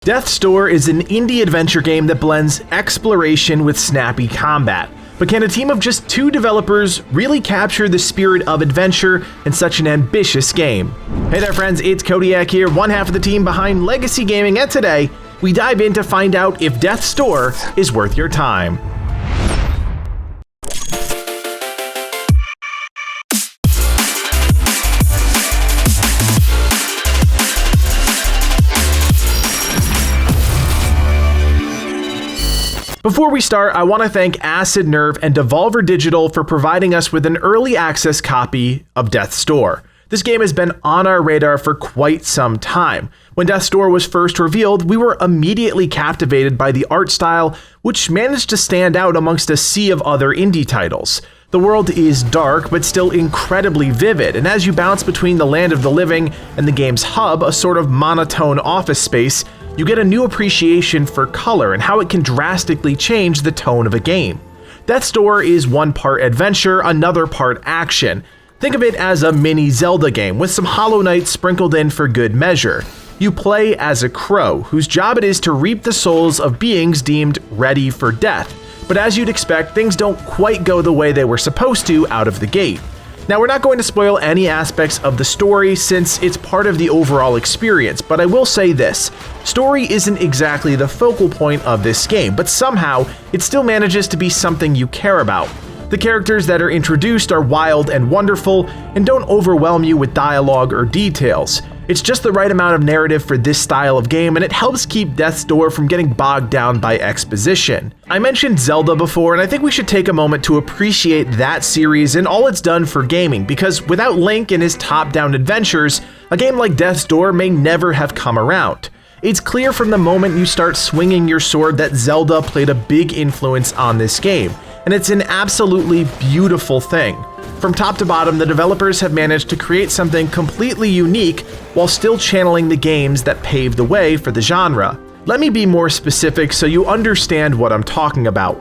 Death's Door is an indie adventure game that blends exploration with snappy combat. But can a team of just 2 developers really capture the spirit of adventure in such an ambitious game? Hey there friends, it's Kodiak here, one half of the team behind Legacy Gaming, and today we dive in to find out if Death's Door is worth your time. Before we start, I want to thank Acid Nerve and Devolver Digital for providing us with an early access copy of Death's Door. This game has been on our radar for quite some time. When Death's Door was first revealed, we were immediately captivated by the art style, which managed to stand out amongst a sea of other indie titles. The world is dark, but still incredibly vivid, and as you bounce between the land of the living and the game's hub, a sort of monotone office space, you get a new appreciation for color and how it can drastically change the tone of a game. Death's Door is one part adventure, another part action. Think of it as a mini Zelda game with some Hollow Knight sprinkled in for good measure. You play as a crow, whose job it is to reap the souls of beings deemed ready for death. But as you'd expect, things don't quite go the way they were supposed to out of the gate. Now, we're not going to spoil any aspects of the story since it's part of the overall experience, but I will say this: story isn't exactly the focal point of this game, but somehow it still manages to be something you care about. The characters that are introduced are wild and wonderful and don't overwhelm you with dialogue or details. It's just the right amount of narrative for this style of game, and it helps keep Death's Door from getting bogged down by exposition. I mentioned Zelda before, and I think we should take a moment to appreciate that series and all it's done for gaming, because without Link and his top-down adventures, a game like Death's Door may never have come around. It's clear from the moment you start swinging your sword that Zelda played a big influence on this game, and it's an absolutely beautiful thing. From top to bottom, the developers have managed to create something completely unique while still channeling the games that paved the way for the genre. Let me be more specific so you understand what I'm talking about.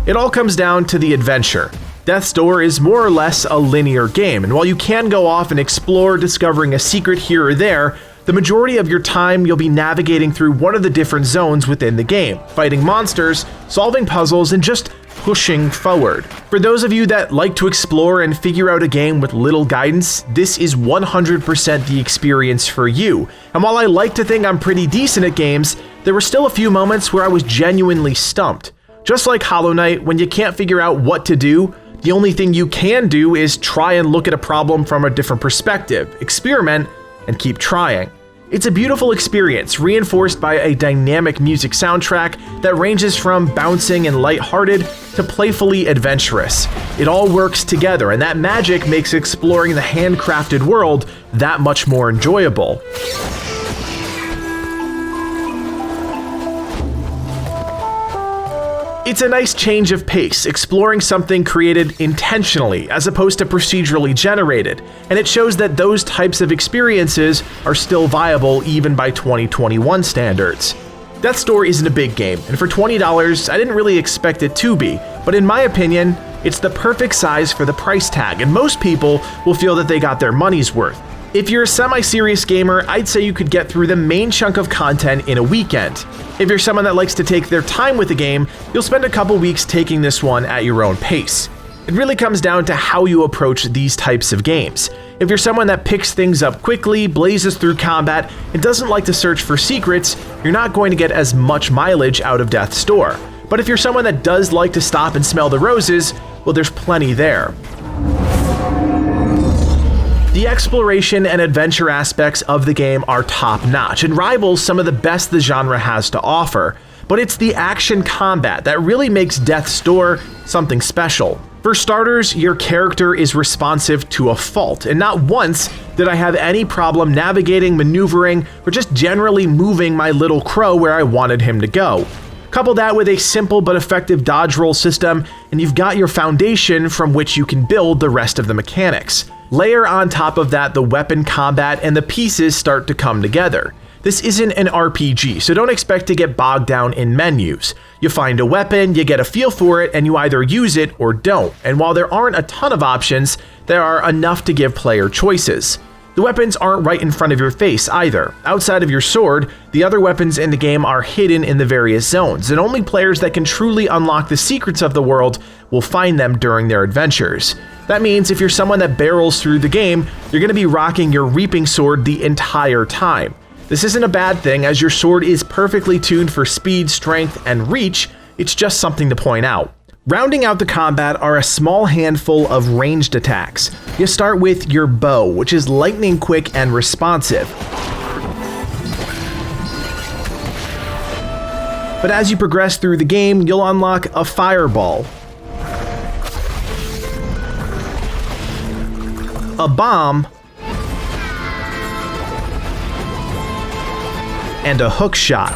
It all comes down to the adventure. Death's Door is more or less a linear game, and while you can go off and explore, discovering a secret here or there, the majority of your time you'll be navigating through one of the different zones within the game, fighting monsters, solving puzzles, and just pushing forward. For those of you that like to explore and figure out a game with little guidance, this is 100% the experience for you. And while I like to think I'm pretty decent at games, there were still a few moments where I was genuinely stumped. Just like Hollow Knight, when you can't figure out what to do, the only thing you can do is try and look at a problem from a different perspective, experiment, and keep trying. It's a beautiful experience, reinforced by a dynamic music soundtrack that ranges from bouncing and lighthearted to playfully adventurous. It all works together, and that magic makes exploring the handcrafted world that much more enjoyable. It's a nice change of pace, exploring something created intentionally as opposed to procedurally generated, and it shows that those types of experiences are still viable even by 2021 standards. Death's Door isn't a big game, and for $20, I didn't really expect it to be, but in my opinion, it's the perfect size for the price tag, and most people will feel that they got their money's worth. If you're a semi-serious gamer, I'd say you could get through the main chunk of content in a weekend. If you're someone that likes to take their time with a game, you'll spend a couple weeks taking this one at your own pace. It really comes down to how you approach these types of games. If you're someone that picks things up quickly, blazes through combat, and doesn't like to search for secrets, you're not going to get as much mileage out of Death's Door. But if you're someone that does like to stop and smell the roses, well, there's plenty there. The exploration and adventure aspects of the game are top-notch and rivals some of the best the genre has to offer, but it's the action combat that really makes Death's Door something special. For starters, your character is responsive to a fault, and not once did I have any problem navigating, maneuvering, or just generally moving my little crow where I wanted him to go. Couple that with a simple but effective dodge roll system, and you've got your foundation from which you can build the rest of the mechanics. Layer on top of that the weapon combat, and the pieces start to come together. This isn't an RPG, so don't expect to get bogged down in menus. You find a weapon, you get a feel for it, and you either use it or don't. And while there aren't a ton of options, there are enough to give player choices. The weapons aren't right in front of your face either. Outside of your sword, the other weapons in the game are hidden in the various zones, and only players that can truly unlock the secrets of the world will find them during their adventures. That means if you're someone that barrels through the game, you're going to be rocking your reaping sword the entire time. This isn't a bad thing, as your sword is perfectly tuned for speed, strength, and reach. It's just something to point out. Rounding out the combat are a small handful of ranged attacks. You start with your bow, which is lightning quick and responsive. But as you progress through the game, you'll unlock a fireball, a bomb, and a hook shot.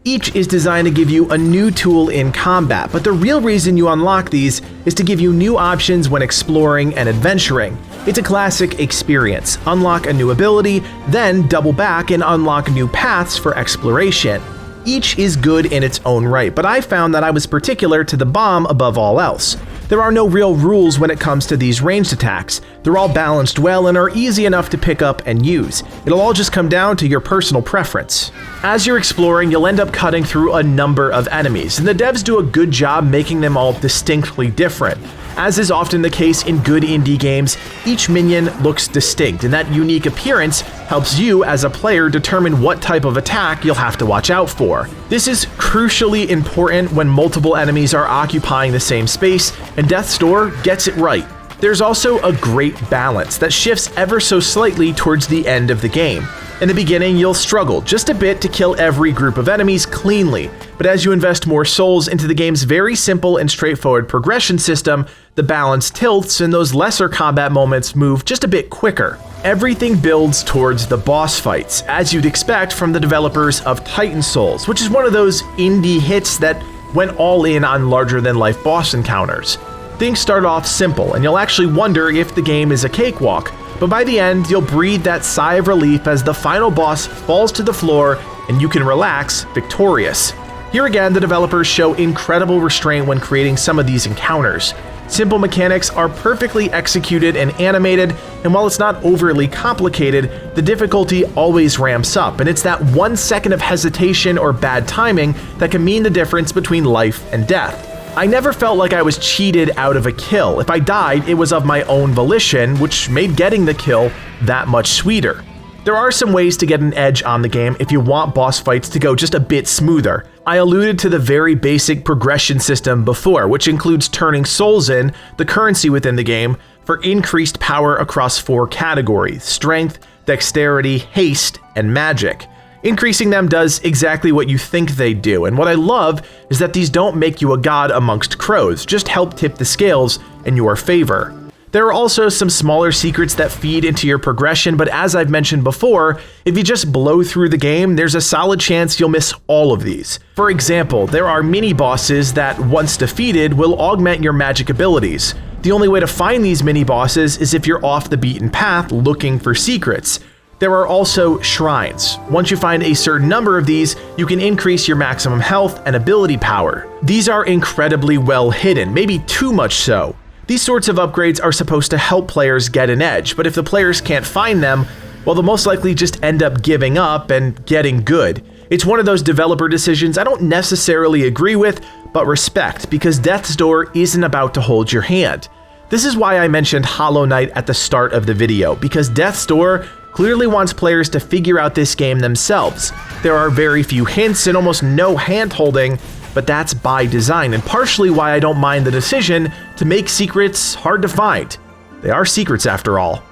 Each is designed to give you a new tool in combat, but the real reason you unlock these is to give you new options when exploring and adventuring. It's a classic experience. Unlock a new ability, then double back and unlock new paths for exploration. Each is good in its own right, but I found that I was particular to the bomb above all else. There are no real rules when it comes to these ranged attacks. They're all balanced well and are easy enough to pick up and use. It'll all just come down to your personal preference. As you're exploring, you'll end up cutting through a number of enemies, and the devs do a good job making them all distinctly different. As is often the case in good indie games, each minion looks distinct, and that unique appearance helps you as a player determine what type of attack you'll have to watch out for. This is crucially important when multiple enemies are occupying the same space, and Death's Door gets it right. There's also a great balance that shifts ever so slightly towards the end of the game. In the beginning, you'll struggle just a bit to kill every group of enemies cleanly, but as you invest more souls into the game's very simple and straightforward progression system, the balance tilts and those lesser combat moments move just a bit quicker. Everything builds towards the boss fights, as you'd expect from the developers of Titan Souls, which is one of those indie hits that went all in on larger-than-life boss encounters. Things start off simple, and you'll actually wonder if the game is a cakewalk, but by the end, you'll breathe that sigh of relief as the final boss falls to the floor and you can relax victorious. Here again, the developers show incredible restraint when creating some of these encounters. Simple mechanics are perfectly executed and animated, and while it's not overly complicated, the difficulty always ramps up, and it's that 1 second of hesitation or bad timing that can mean the difference between life and death. I never felt like I was cheated out of a kill. If I died, it was of my own volition, which made getting the kill that much sweeter. There are some ways to get an edge on the game if you want boss fights to go just a bit smoother. I alluded to the very basic progression system before, which includes turning souls in, the currency within the game, for increased power across 4 categories: strength, dexterity, haste, and magic. Increasing them does exactly what you think they do, and what I love is that these don't make you a god amongst crows, just help tip the scales in your favor. There are also some smaller secrets that feed into your progression, but as I've mentioned before, if you just blow through the game, there's a solid chance you'll miss all of these. For example, there are mini-bosses that, once defeated, will augment your magic abilities. The only way to find these mini-bosses is if you're off the beaten path looking for secrets. There are also shrines. Once you find a certain number of these, you can increase your maximum health and ability power. These are incredibly well hidden, maybe too much so. These sorts of upgrades are supposed to help players get an edge, but if the players can't find them, well, they'll most likely just end up giving up and getting good. It's one of those developer decisions I don't necessarily agree with, but respect, because Death's Door isn't about to hold your hand. This is why I mentioned Hollow Knight at the start of the video, because Death's Door clearly wants players to figure out this game themselves. There are very few hints and almost no hand-holding, but that's by design, and partially why I don't mind the decision to make secrets hard to find. They are secrets after all.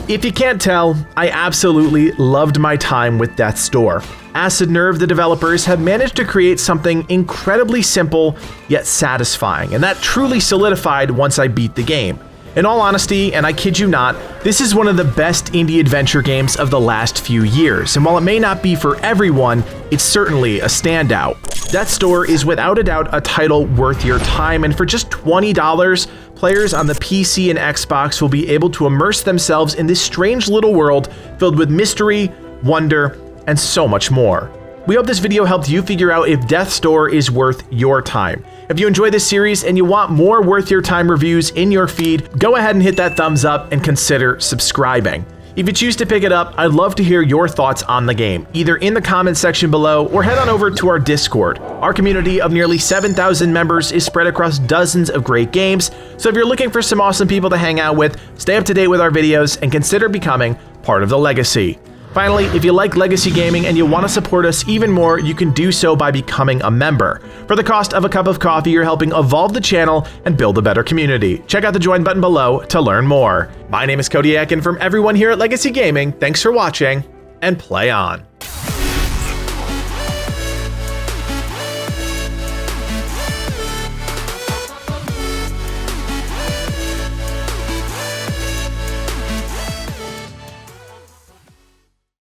If you can't tell, I absolutely loved my time with Death's Door. Acid Nerve, the developers, have managed to create something incredibly simple yet satisfying, and that truly solidified once I beat the game. In all honesty, and I kid you not, this is one of the best indie adventure games of the last few years, and while it may not be for everyone, it's certainly a standout. Death's Door is without a doubt a title worth your time, and for just $20, players on the PC and Xbox will be able to immerse themselves in this strange little world filled with mystery, wonder, and so much more. We hope this video helped you figure out if Death's Door is worth your time. If you enjoy this series and you want more worth your time reviews in your feed, go ahead and hit that thumbs up and consider subscribing. If you choose to pick it up, I'd love to hear your thoughts on the game, either in the comments section below or head on over to our Discord. Our community of nearly 7,000 members is spread across dozens of great games, so if you're looking for some awesome people to hang out with, stay up to date with our videos and consider becoming part of the legacy. Finally, if you like Legacy Gaming and you want to support us even more, you can do so by becoming a member. For the cost of a cup of coffee, you're helping evolve the channel and build a better community. Check out the join button below to learn more. My name is Kodiak, and from everyone here at Legacy Gaming, thanks for watching, and play on.